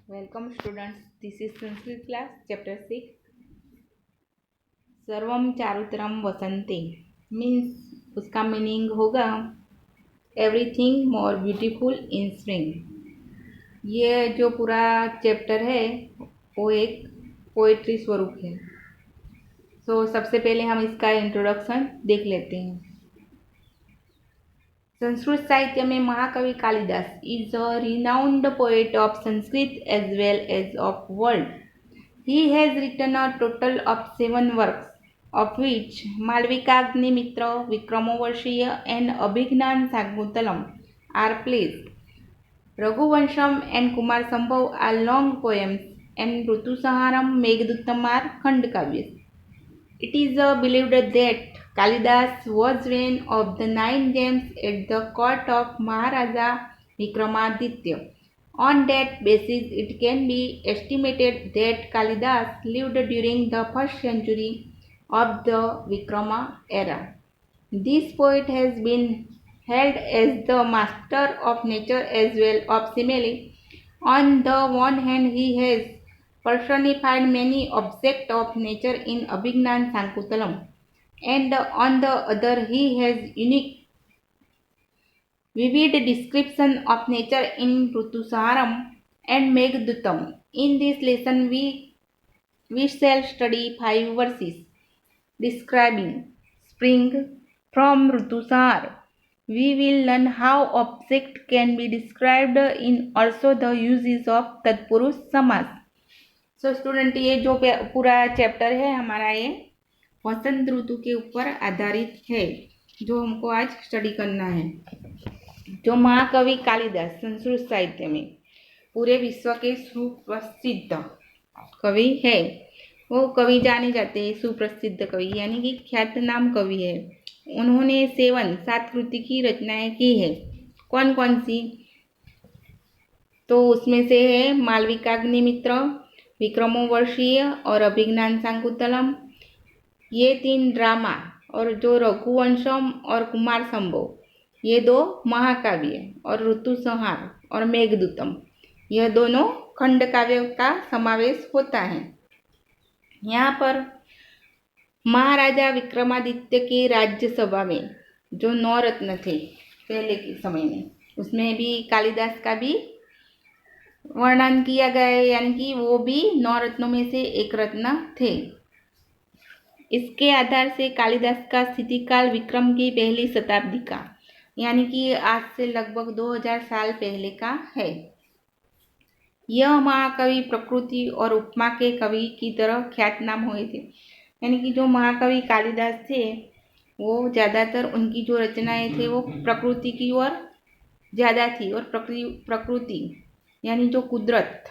Welcome students. This is Sanskrit class chapter 6. सर्वम चारुतरम वसंते means उसका meaning होगा everything more beautiful in spring. ये जो पूरा चैप्टर है वो एक पोएट्री स्वरूप है। सबसे पहले हम इसका इंट्रोडक्शन देख लेते हैं। संस्कृत साहित्य में महाकवि Kalidas is a renowned poet of Sanskrit as well as of world. He has written a total of 7 works, of which Malvikagnimitra, Vikramovarshia and Abhignan Saguntalam are plays. Raghuvansham and Kumar Sambhav are long poems, and Rutusaharam, Meghduttam are Khandakavyas. It is believed that Kalidas was one of the 9 gems at the court of Maharaja Vikramaditya. On that basis, it can be estimated that Kalidas lived during the 1st century of the Vikrama era. This poet has been held as the master of nature as well as simile. On the one hand, he has personified many objects of nature in Abhignan Sankutalam, and on the other, he has unique vivid description of nature in Rutusaharam and Meghduttam. In this lesson, we shall study 5 verses describing spring from Rutusahar. We will learn how object can be described in also the uses of तत्पुरुष समास. Student, ये जो पूरा chapter है हमारा ये वसंत ऋतु के ऊपर आधारित है जो हमको आज स्टडी करना है। जो महाकवि कालिदास संस्कृत साहित्य में पूरे विश्व के सुप्रसिद्ध कवि है, वो कवि जाने जाते हैं सुप्रसिद्ध कवि यानी कि ख्यातनाम कवि है। उन्होंने 7 कृति की रचनाएं की है। कौन कौन सी? तो उसमें से है मालविकाग्निमित्र, विक्रमोवर्षीय और अभिज्ञान शाकुंतलम, ये 3 ड्रामा, और जो रघुवंशम और कुमार संभव ये 2 महाकाव्य, और ऋतुसंहार और मेघदूतम यह दोनों खंड काव्य का समावेश होता है। यहाँ पर महाराजा विक्रमादित्य की राज्यसभा में जो 9 रत्न थे पहले के समय में, उसमें भी कालिदास का भी वर्णन किया गया है, यानी कि वो भी 9 रत्नों में से एक रत्न थे। इसके आधार से कालिदास का स्थितिकाल विक्रम की पहली शताब्दी का यानी कि आज से लगभग 2000 साल पहले का है। यह महाकवि प्रकृति और उपमा के कवि की तरह ख्यातनाम हुए थे, यानी कि जो महाकवि कालिदास थे वो ज़्यादातर उनकी जो रचनाएं थे वो प्रकृति की ओर ज़्यादा थी, और प्रकृति यानी जो कुदरत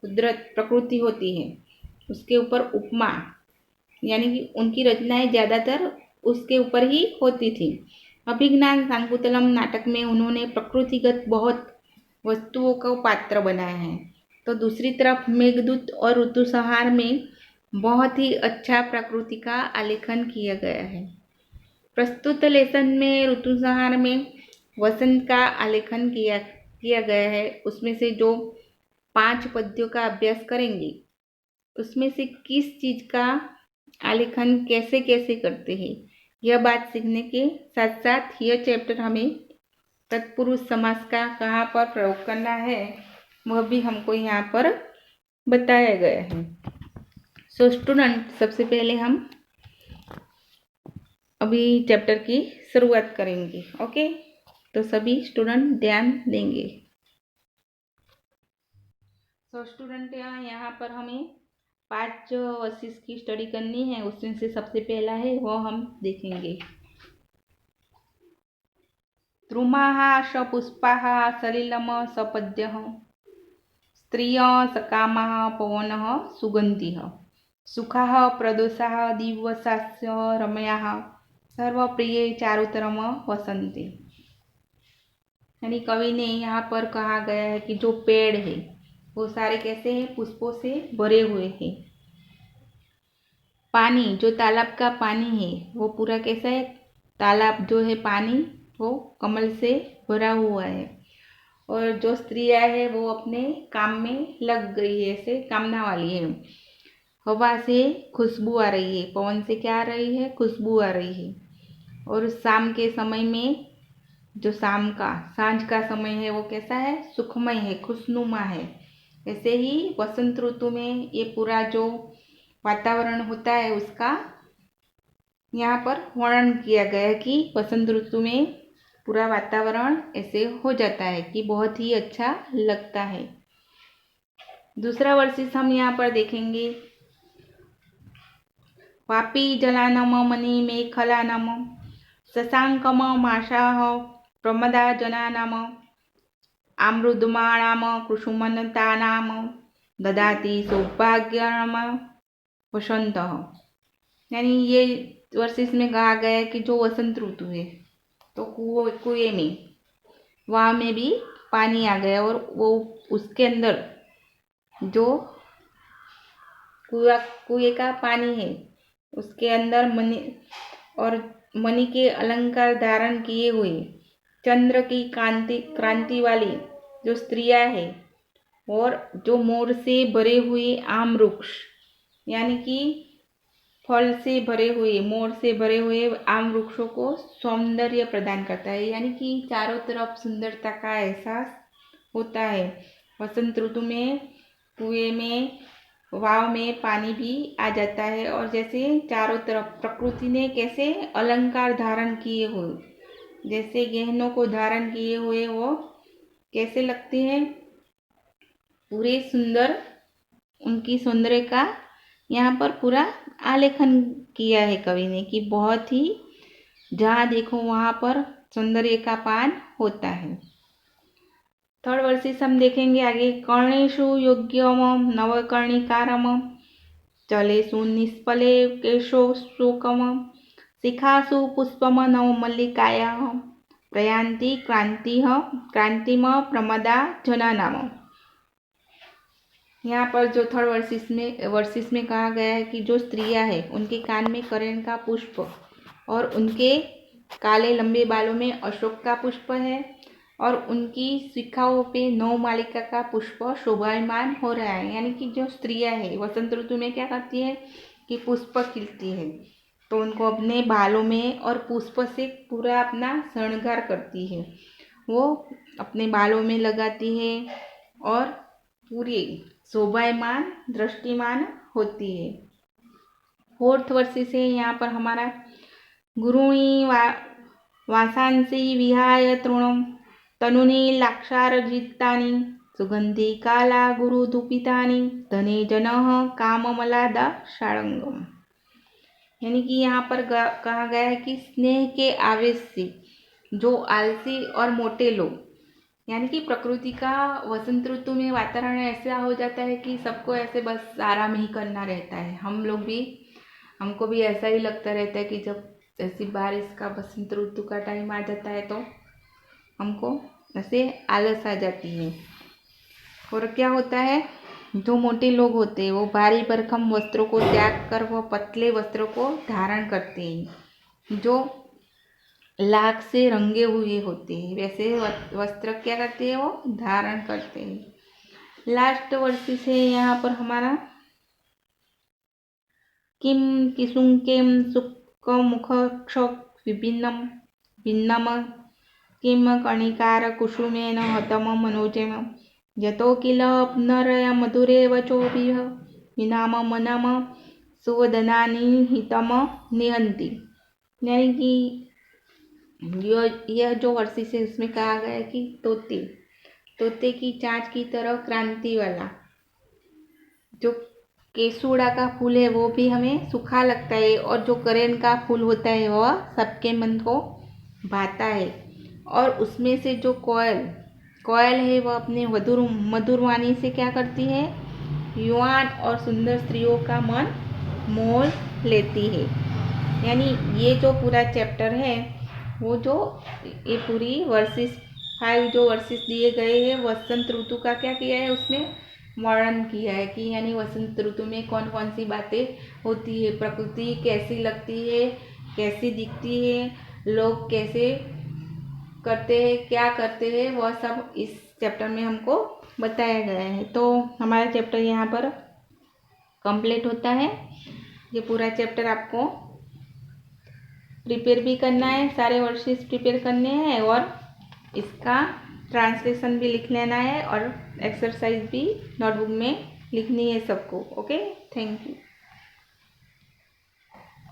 प्रकृति होती है उसके ऊपर उपमा यानी कि उनकी रचनाएं ज़्यादातर उसके ऊपर ही होती थी। अभिज्ञान शाकुंतलम नाटक में उन्होंने प्रकृतिगत बहुत वस्तुओं का पात्र बनाया है। तो दूसरी तरफ मेघदूत और ऋतुसंहार में बहुत ही अच्छा प्रकृति का आलेखन किया गया है। प्रस्तुत लेसन में ऋतुसंहार में वसंत का आलेखन किया गया है। उसमें से जो 5 पद्यों का अभ्यास करेंगे उसमें से किस चीज़ का आलेखन कैसे कैसे करते हैं यह बात सीखने के साथ साथ यह चैप्टर हमें तत्पुरुष समास का कहाँ पर प्रयोग करना है वह भी हमको यहाँ पर बताया गया है। स्टूडेंट, सबसे पहले हम अभी चैप्टर की शुरुआत करेंगे। ओके, तो सभी स्टूडेंट ध्यान देंगे। स्टूडेंट, यहाँ पर हमें 5 वर्सेस की स्टडी करनी है। उसमें से सबसे पहला है वो हम देखेंगे। द्रुमाः सपुष्पाः सलिलम सपद्यः स्त्रियः सकामाः पवनः सुगन्धिः सुखाः प्रदोषाः दिवसास्य रमयाः सर्वप्रिये चारुतरम वसंते। यानी कवि ने यहाँ पर कहा गया है कि जो पेड़ है वो सारे कैसे हैं? पुष्पों से भरे हुए हैं। पानी, जो तालाब का पानी है वो पूरा कैसा है? तालाब जो है पानी वो कमल से भरा हुआ है। और जो स्त्रियाँ है वो अपने काम में लग गई है, ऐसे कामना वाली है। हवा से खुशबू आ रही है, पवन से क्या आ रही है, खुशबू आ रही है। और शाम के समय में जो शाम का सांझ का समय है वो कैसा है, सुखमय है, खुशनुमा है। ऐसे ही वसंत ऋतु में ये पूरा जो वातावरण होता है उसका यहाँ पर वर्णन किया गया है कि वसंत ऋतु में पूरा वातावरण ऐसे हो जाता है कि बहुत ही अच्छा लगता है। दूसरा वर्षिस हम यहाँ पर देखेंगे। वापी जलानम मणि मेखलानम शशांकम माशाह प्रमदा जनानाम आमृदमाणाम कुसुमनतानाम ददाति सौभाग्यम वसंत। यानी ये वर्षिस में कहा गया है कि जो वसंत ऋतु है तो कुएं में वहाँ में भी पानी आ गया और वो उसके अंदर जो कुएं का पानी है उसके अंदर मणि के अलंकार धारण किए हुए चंद्र की क्रांति वाली जो स्त्रियां है और जो मोर से भरे हुए आम वृक्ष यानी कि फल से भरे हुए मोर से भरे हुए आम वृक्षों को सौंदर्य प्रदान करता है, यानी कि चारों तरफ सुंदरता का एहसास होता है। वसंत ऋतु में कुएं में वाव में पानी भी आ जाता है और जैसे चारों तरफ प्रकृति ने कैसे अलंकार धारण किए हुए, जैसे गहनों को धारण किए हुए वो कैसे लगते हैं, पूरे सुंदर, उनकी सौंदर्य का यहाँ पर पूरा आलेखन किया है कवि ने कि बहुत ही जहाँ देखो वहाँ पर सौंदर्य का पान होता है। थर्ड वर्षिस हम देखेंगे आगे। कर्णेशु योग्यम नवकर्णिकारम चलेशु निष्फले केशो शोकम शिखासु पुष्पम नव मल्लिकाया प्रयांति क्रांतिम प्रमदा जना नाम। यहाँ पर जो थर्ड वर्षिस में कहा गया है कि जो स्त्रियां हैं उनके कान में करेण का पुष्प और उनके काले लंबे बालों में अशोक का पुष्प है और उनकी शिखाओं पे नौ मालिका का पुष्प शोभायमान हो रहा है। यानी कि जो स्त्रियां हैं वसंत ऋतु में क्या करती है कि पुष्प खिलती है तो उनको अपने बालों में और पुष्प से पूरा अपना श्रृंगार करती है, वो अपने बालों में लगाती है और पूरी शोभायमान दृष्टिमान होती है। फोर्थ वर्षिस है यहाँ पर हमारा। गुरुणी वासांसी विहाय तृणम तनुनी लाक्षारजितानि सुगंधि काला गुरुधूपितानि धने जनः काममलादा शाळंगम। यानी कि यहाँ पर कहा गया है कि स्नेह के आवेश से जो आलसी और मोटे लोग, यानी कि प्रकृति का वसंत ऋतु में वातावरण ऐसा हो जाता है कि सबको ऐसे बस आराम ही करना रहता है। हमको भी ऐसा ही लगता रहता है कि जब ऐसी बारिश का वसंत ऋतु का टाइम आ जाता है तो हमको ऐसे आलस आ जाती है। और क्या होता है, जो मोटे लोग होते हैं वो भारी भरकम वस्त्रों को त्याग कर वो पतले वस्त्रों को धारण करते हैं जो लाख से रंगे हुए होते हैं, वैसे वस्त्र क्या करते हैं वो धारण करते हैं। लास्ट वर्षिस है यहाँ पर हमारा। किम किसुंकेम सुख मुख क्षोक विभिन्नम भिन्नम किम कणिकार कुसुमेन हतम मनोजेम यतो किल पुनरय मधुरे वचोभिः विनाम मनम सुवदनानि हितम निहंति। यानी कि यह जो वर्षिस है उसमें कहा गया है कि तोते की चाँच की तरह क्रांति वाला जो केसुड़ा का फूल है वो भी हमें सूखा लगता है और जो करेन का फूल होता है वह सबके मन को भाता है। और उसमें से जो कोयल है वह अपने मधुर वाणी से क्या करती है, युवान और सुंदर स्त्रियों का मन मोह लेती है। यानी ये जो पूरा चैप्टर है वो जो ये पूरी वर्षिस 5 जो वर्षिस दिए गए हैं वसंत ऋतु का क्या किया है उसमें वर्णन किया है कि यानी वसंत ऋतु में कौन कौन सी बातें होती है, प्रकृति कैसी लगती है, कैसी दिखती है, लोग कैसे करते हैं, क्या करते हैं, वह सब इस चैप्टर में हमको बताया गया है। तो हमारा चैप्टर यहाँ पर कंप्लीट होता है। ये पूरा चैप्टर आपको प्रिपेयर भी करना है, सारे वर्सेस प्रिपेयर करने हैं और इसका ट्रांसलेशन भी लिख लेना है और एक्सरसाइज भी नोटबुक में लिखनी है सबको। Okay, thank you.